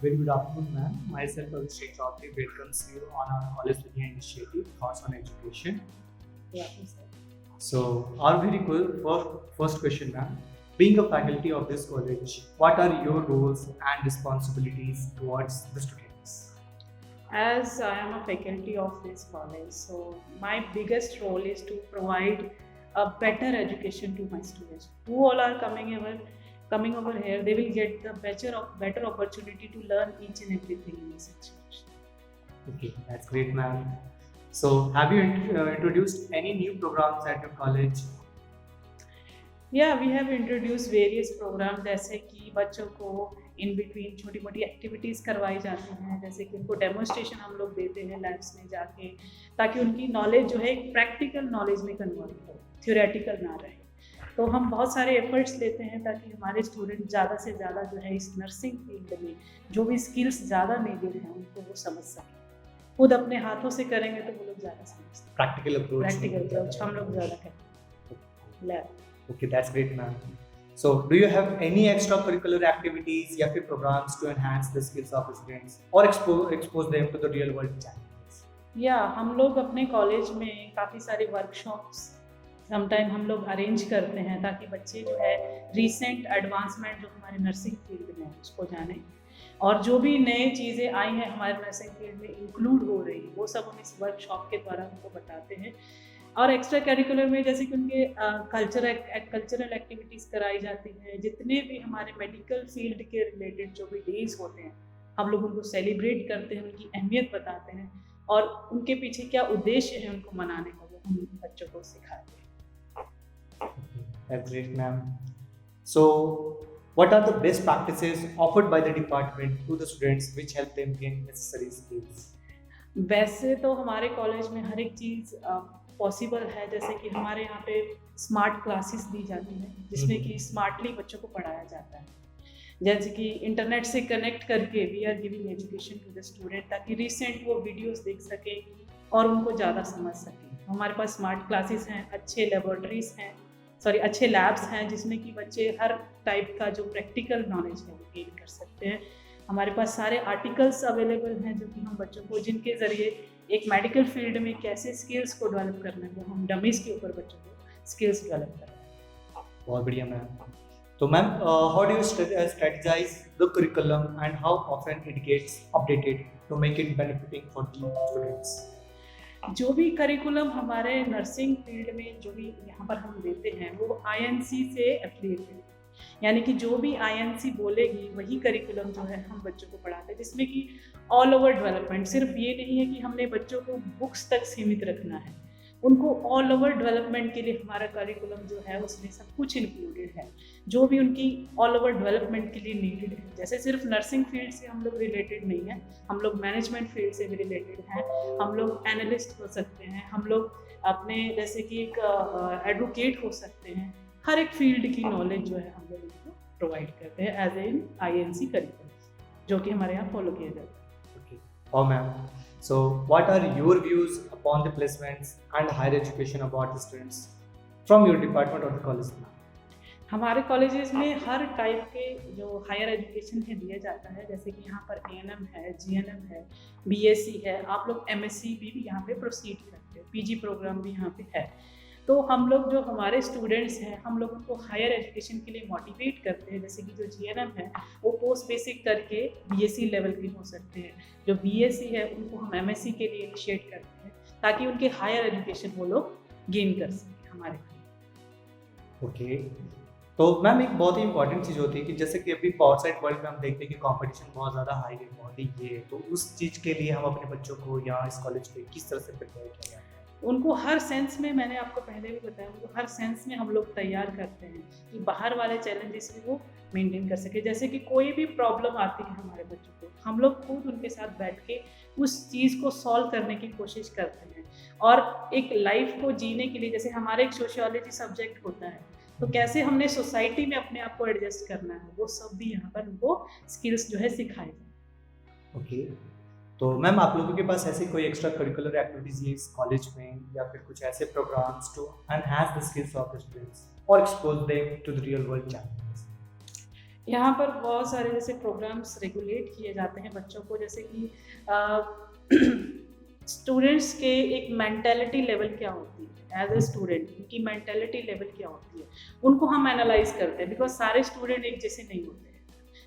Very good afternoon, ma'am. Myself, Abhishek Chaudhary, welcomes you on our College Dunia initiative, Thoughts on Education. Yeah, sir. So, our very good first question, ma'am. Being a faculty of this college, what are your roles and responsibilities towards the students? As I am a faculty of this college, so my biggest role is to provide a better education to my students. Who all are coming over here, they will get the better opportunity to learn each and everything in this institution. Okay, that's great, ma'am. So, have you introduced any new programs at your college? या we have introduced various program, जैसे कि बच्चों को in between छोटी मोटी activities करवाई जाती हैं, जैसे कि उनको डेमोस्ट्रेशन हम लोग देते हैं लैब्स में जाके, ताकि उनकी नॉलेज जो है एक प्रैक्टिकल नॉलेज में कन्वर्ट हो, थ्योरेटिकल ना रहे। तो हम बहुत सारे एफर्ट्स लेते हैं ताकि हमारे स्टूडेंट ज़्यादा से ज़्यादा जो है इस नर्सिंग फील्ड में जो भी स्किल्स ज़्यादा नीडेड हैं उनको वो समझ सकें। खुद अपने हाथों से करेंगे तो वो लोग ज़्यादा समझते हैं। Practical अप्रोच हम लोग ज़्यादा करते हैं lab. Okay, that's great, ma'am. So, do you have any extracurricular activities या फिर programs to enhance the skills of the students or expose them to the real world challenges? या हम लोग अपने कॉलेज में काफ़ी सारे वर्कशॉप्स समटाइम हम लोग अरेंज करते हैं ताकि बच्चे जो है रिसेंट एडवांसमेंट जो हमारे नर्सिंग फील्ड में है उसको जानें, और जो भी नई चीज़ें आई हैं हमारे नर्सिंग फील्ड में इंक्लूड हो रही वो सब हम इस वर्कशॉप के द्वारा उनको बताते हैं। और एक्स्ट्रा करिकुलर में जैसे कि उनके कल्चरल एक्टिविटीज़ कराई जाती हैं, जितने भी हमारे मेडिकल फील्ड के रिलेटेड जो भी डेज होते हैं हम लोग उनको सेलिब्रेट करते हैं, उनकी अहमियत बताते हैं और उनके पीछे क्या उद्देश्य है उनको मनाने का वो हम बच्चों को सिखाते हैं। That's great, ma'am. So, what are the best practices offered by the department to the students which help them gain necessary skills? वैसे तो हमारे कॉलेज में हर एक चीज़ पॉसिबल है, जैसे कि हमारे यहाँ पे स्मार्ट क्लासेस दी जाती हैं जिसमें कि स्मार्टली बच्चों को पढ़ाया जाता है, जैसे कि इंटरनेट से कनेक्ट करके we are giving education to the student ताकि रिसेंट वो वीडियोस देख सके और उनको ज़्यादा समझ सकें। हमारे पास स्मार्ट क्लासेस हैं, अच्छे लेबोरेटरीज हैं, अच्छे लैब्स हैं जिसमें कि बच्चे हर टाइप का जो प्रैक्टिकल नॉलेज है वो गेन कर सकते हैं। हमारे पास सारे आर्टिकल्स अवेलेबल हैं जो कि हम बच्चों को जिनके ज़रिए एक मेडिकल फील्ड में कैसे स्किल्स को डेवलप करना है वो हम डमीज़ के ऊपर बच्चों को स्किल्स डेवलप कर रहे हैं। बहुत बढ़िया, मैम। तो ma'am, how do you strategize the curriculum and how often it gets updated to make it benefiting for the students? जो भी करिकुलम हमारे नर्सिंग फील्ड में जो भी यहाँ पर हम देते हैं वो आईएनसी से एफिलिएटेड है, यानी कि जो भी आईएनसी बोलेगी वही करिकुलम जो है हम बच्चों को पढ़ाते हैं, जिसमें कि ऑल ओवर डेवलपमेंट। सिर्फ ये नहीं है कि हमने बच्चों को बुक्स तक सीमित रखना है, उनको ऑल ओवर डेवलपमेंट के लिए हमारा करिकुलम जो है उसमें सब कुछ इंक्लूडेड है जो भी उनकी ऑल ओवर डेवलपमेंट के लिए नीडेड है। जैसे सिर्फ नर्सिंग फील्ड से हम लोग रिलेटेड नहीं है, हम लोग मैनेजमेंट फील्ड से भी रिलेटेड हैं, हम लोग एनालिस्ट हो सकते हैं, हम लोग अपने जैसे कि एक एडवोकेट हो सकते हैं। हर एक फील्ड की नॉलेज जो है हम लोग उनको प्रोवाइड करते हैं एज एन आईएनसी करिकुलम जो कि हमारे यहाँ फॉलो किया जाता है। Okay. Oh, ma'am. So, what are your views upon the placements and higher education about the students from your department or the college? हमारे कॉलेजेस में हर टाइप के जो हायर एजुकेशन है दिया जाता है, जैसे कि यहाँ पर एएनएम है, जीएनएम है, बीएससी है, आप लोग एमएससी भी यहाँ पे प्रोसीड करते हो, पीजी प्रोग्राम भी यहाँ पे है। तो हम लोग जो हमारे स्टूडेंट्स हैं हम लोग उनको हायर एजुकेशन के लिए मोटिवेट करते हैं, जैसे कि जो जीएनएम है वो पोस्ट बेसिक करके बीएससी लेवल के हो सकते हैं, जो बीएससी है उनको हम एमएससी के लिए इनिशिएट करते हैं ताकि उनके हायर एजुकेशन वो लोग गेन कर सकें हमारे। ओके, तो मैम एक बहुत ही इंपॉर्टेंट चीज़ होती है कि जैसे कि अभी आउटसाइड वर्ल्ड में हम देखते हैं कि कंपटीशन बहुत ज़्यादा हाई है, बहुत ही ये है, तो उस चीज़ के लिए हम अपने बच्चों को या इस कॉलेज पे किस तरह से प्रिपेयर किया जाए? उनको हर सेंस में, मैंने आपको पहले भी बताया, उनको हर सेंस में हम लोग तैयार करते हैं कि बाहर वाले चैलेंजेस भी वो मेंटेन कर सके। जैसे कि कोई भी प्रॉब्लम आती है हमारे बच्चों को, हम लोग खुद उनके साथ बैठ के उस चीज़ को सॉल्व करने की कोशिश करते हैं। और एक लाइफ को जीने के लिए, जैसे हमारे एक सोशियोलॉजी सब्जेक्ट होता है, तो कैसे हमने सोसाइटी में अपने आप को एडजस्ट करना है वो सब भी यहाँ पर उनको स्किल्स जो है सिखाए जाए। ओके, तो मैम आप लोगों के पास ऐसी कोई एक्स्ट्रा करिकुलर एक्टिविटीज है इस कॉलेज में या फिर कुछ ऐसे programs to enhance the skills of the students और expose them to the real world challenges? यहाँ पर बहुत सारे जैसे प्रोग्राम्स रेगुलेट किए जाते हैं बच्चों को, जैसे कि स्टूडेंट्स के एक मेंटालिटी लेवल क्या होती है, एज ए स्टूडेंट उनकी मेंटालिटी लेवल क्या होती है, उनको हम एनालाइज करते हैं, बिकॉज सारे स्टूडेंट एक जैसे नहीं होते हैं।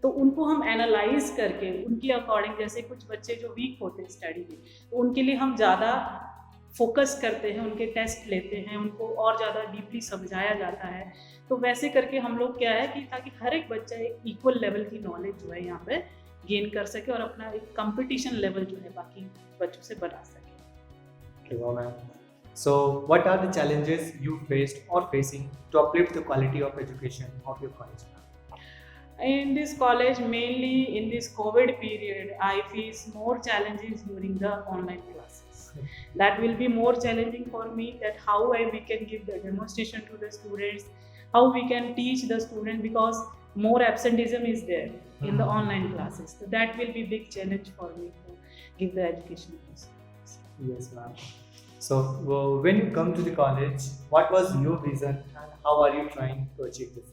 तो उनको हम एनालाइज करके उनके अकॉर्डिंग, जैसे कुछ बच्चे जो वीक होते हैं स्टडी में, तो उनके लिए हम ज़्यादा फोकस करते हैं, उनके टेस्ट लेते हैं, उनको और ज़्यादा डीपली समझाया जाता है। तो वैसे करके हम लोग क्या है कि ताकि हर एक बच्चा एक इक्वल लेवल की नॉलेज जो है यहाँ पे गेन कर सके और अपना एक कंपटीशन लेवल जो है बाकी बच्चों से बना सके। Okay, wow, ma'am. So, what are the challenges you faced or facing to uplift the quality of education of your college? In this college, mainly in this COVID period, I face more challenges during the online classes. That will be more challenging for me, that how we can give the demonstration to the students, how we can teach the student, because more absenteeism is there in the online classes. So that will be big challenge for me to give the education to the students. Yes, ma'am. So, when you come to the college, what was your vision and how are you trying to achieve the same?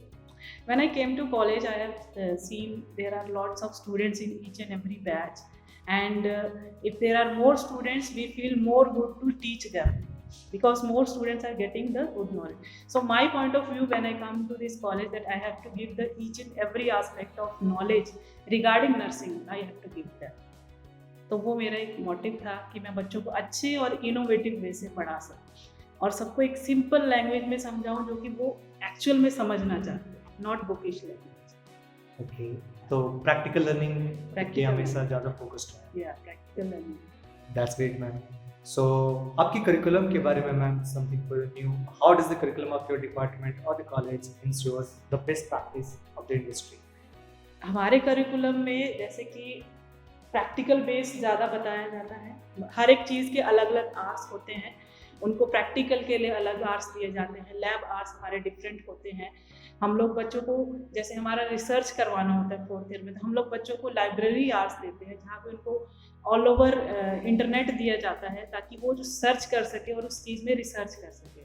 When I came to college, I have seen there are lots of students in each and every batch, and if there are more students, we feel more good to teach them, because more students are getting the good knowledge. So my point of view when I come to this college, that I have to give the each and every aspect of knowledge regarding nursing, I have to give them. तो वो मेरा एक motive था कि मैं बच्चों को अच्छे और इनोवेटिव वे से पढ़ा सकूं और सबको एक सिंपल लैंग्वेज में समझाऊं जो कि वो एक्चुअल में समझना चाहते हैं, नॉट बुकिश लैंग्वेज। ओके, तो प्रैक्टिकल लर्निंग पे हमेशा ज़्यादा फोकस्ड है। या practical learning. That's great ma'am. So आपकी करिकुलम के बारे में ma'am something new, how does the curriculum of your department और the college ensures the best practice of the industry? हमारे करिकुलम में जैसे कि प्रैक्टिकल बेस ज़्यादा बताया जाता है। हर एक चीज़ के अलग अलग आर्ट्स होते हैं, उनको प्रैक्टिकल के लिए अलग आर्ट्स दिए जाते हैं। लैब आर्ट्स हमारे डिफरेंट होते हैं। हम लोग बच्चों को, जैसे हमारा रिसर्च करवाना होता है 4th ईयर में, तो हम लोग बच्चों को लाइब्रेरी आर्ट्स देते हैं, जहाँ पे उनको ऑल ओवर इंटरनेट दिया जाता है ताकि वो जो सर्च कर सके और उस चीज़ में रिसर्च कर सके।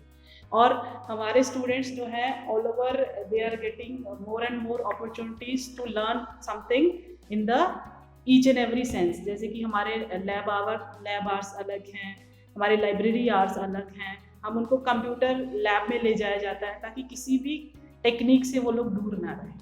और हमारे स्टूडेंट्स जो हैं all over they are getting more and more opportunities to learn something in the each and every sense. जैसे कि हमारे लैब आर्ट्स अलग हैं, हमारे लाइब्रेरी आर्ट्स अलग हैं। हम उनको कंप्यूटर लैब में ले जाया जाता है ताकि किसी भी टेक्निक से वो लोग दूर ना रहें।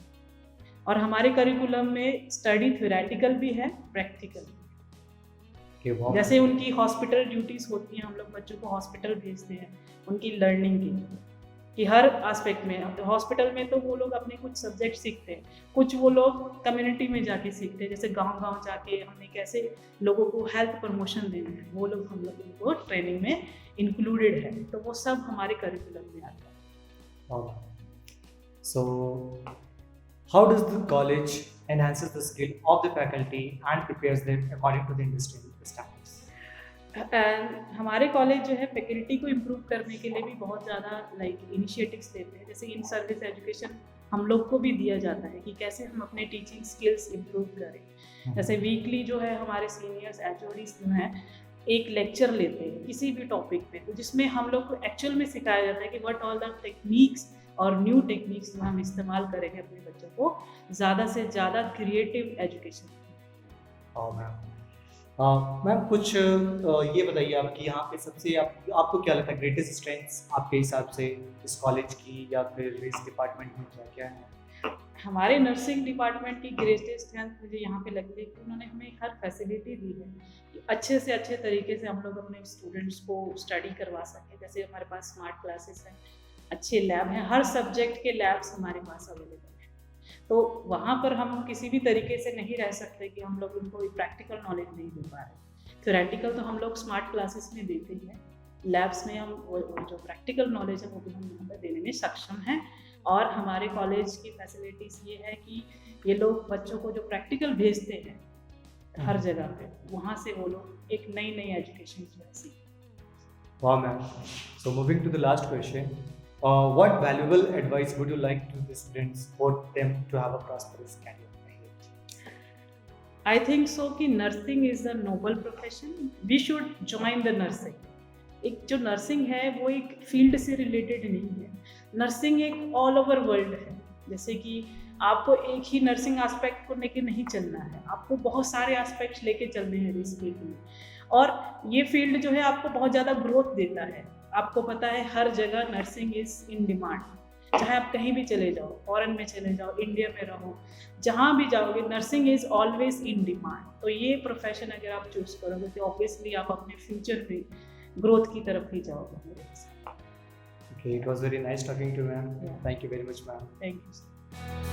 और हमारे करिकुलम में स्टडी थ्योरेटिकल भी है, प्रैक्टिकल भी। जैसे उनकी हॉस्पिटल ड्यूटीज़ होती हैं, हम लोग बच्चों को हॉस्पिटल भेजते हैं उनकी लर्निंग के लिए, कि हर एस्पेक्ट में। हॉस्पिटल में तो वो लोग अपने कुछ सब्जेक्ट सीखते हैं, कुछ वो लोग कम्युनिटी में जाके सीखते हैं, जैसे गांव-गांव जाके हमें कैसे लोगों को हेल्थ प्रमोशन देना है, वो लोग हम लोग उनको ट्रेनिंग में इंक्लूडेड है। तो वो सब हमारे करिकुलम में आता है। So, how does the college enhances the skill of the faculty and prepares them according to the industry standards? हमारे कॉलेज जो है फैकल्टी को इम्प्रूव करने के लिए भी बहुत ज़्यादा इनिशिएटिव्स लेते हैं। जैसे इन सर्विस एजुकेशन हम लोग को भी दिया जाता है कि कैसे हम अपने टीचिंग स्किल्स इम्प्रूव करें। जैसे वीकली जो है हमारे सीनियर्स एचओडीज जो हैं एक लेक्चर लेते हैं किसी भी टॉपिक पे, तो जिसमें हम लोग को एक्चुअल में सिखाया जाता है कि व्हाट ऑल द टेक्निक्स और न्यू टेक्निक्स जो हम इस्तेमाल करेंगे अपने बच्चों को ज़्यादा से ज़्यादा क्रिएटिव एजुकेशन। मैम कुछ ये बताइए आपकी यहाँ पे सबसे आपको क्या लगता है ग्रेटेस्ट स्ट्रेंथ्स आपके हिसाब से इस कॉलेज की या फिर इस डिपार्टमेंट में क्या क्या है? हमारे नर्सिंग डिपार्टमेंट की ग्रेटेस्ट स्ट्रेंथ मुझे यहाँ पे लगती है कि उन्होंने हमें हर फैसिलिटी दी है कि अच्छे से अच्छे तरीके से हम लोग अपने स्टूडेंट्स को स्टडी करवा सकें। जैसे हमारे पास स्मार्ट क्लासेस हैं, अच्छे लैब हैं, हर सब्जेक्ट के लैब्स हमारे पास अवेलेबल हैं। तो वहाँ पर हम किसी भी तरीके से नहीं रह सकते कि हम लोग उनको प्रैक्टिकल नॉलेज नहीं दे पा रहे। थ्योरेटिकल तो हम लोग स्मार्ट क्लासेस में देते ही हैं, लैब्स में हम वो जो प्रैक्टिकल नॉलेज है वो भी हम यहाँ पर देने में सक्षम हैं। और हमारे कॉलेज की फैसिलिटीज़ ये है कि ये लोग बच्चों को जो प्रैक्टिकल भेजते हैं हर जगह पे, वहाँ से वो लोग एक नई नई एजुकेशन जो है सीखते। वाह ma'am. So moving to the last question, what valuable advice would you like to the students for them to have a prosperous career? I think so कि nursing is a noble profession, we should join the nursing. एक जो nursing है वो एक field से related नहीं है, nursing एक ऑल ओवर वर्ल्ड है। जैसे कि आपको एक ही नर्सिंग एस्पेक्ट को लेके नहीं चलना है, आपको बहुत सारे एस्पेक्ट्स लेके चलने हैं इस फील्ड में। और ये फील्ड जो है आपको बहुत ज़्यादा ग्रोथ देता है। आपको पता है हर जगह नर्सिंग इज़ इन डिमांड, चाहे आप कहीं भी चले जाओ, फॉरेन में चले जाओ, इंडिया में रहो, जहाँ भी जाओगे nursing is always in demand. तो ये प्रोफेशन अगर आप चूज़ करोगे तो ऑब्वियसली आप अपने फ्यूचर में ग्रोथ की तरफ ही जाओगे मेरे हिसाब से। Okay, it was very nice talking to you, ma'am. Yeah. Thank you very much, ma'am. Thank you.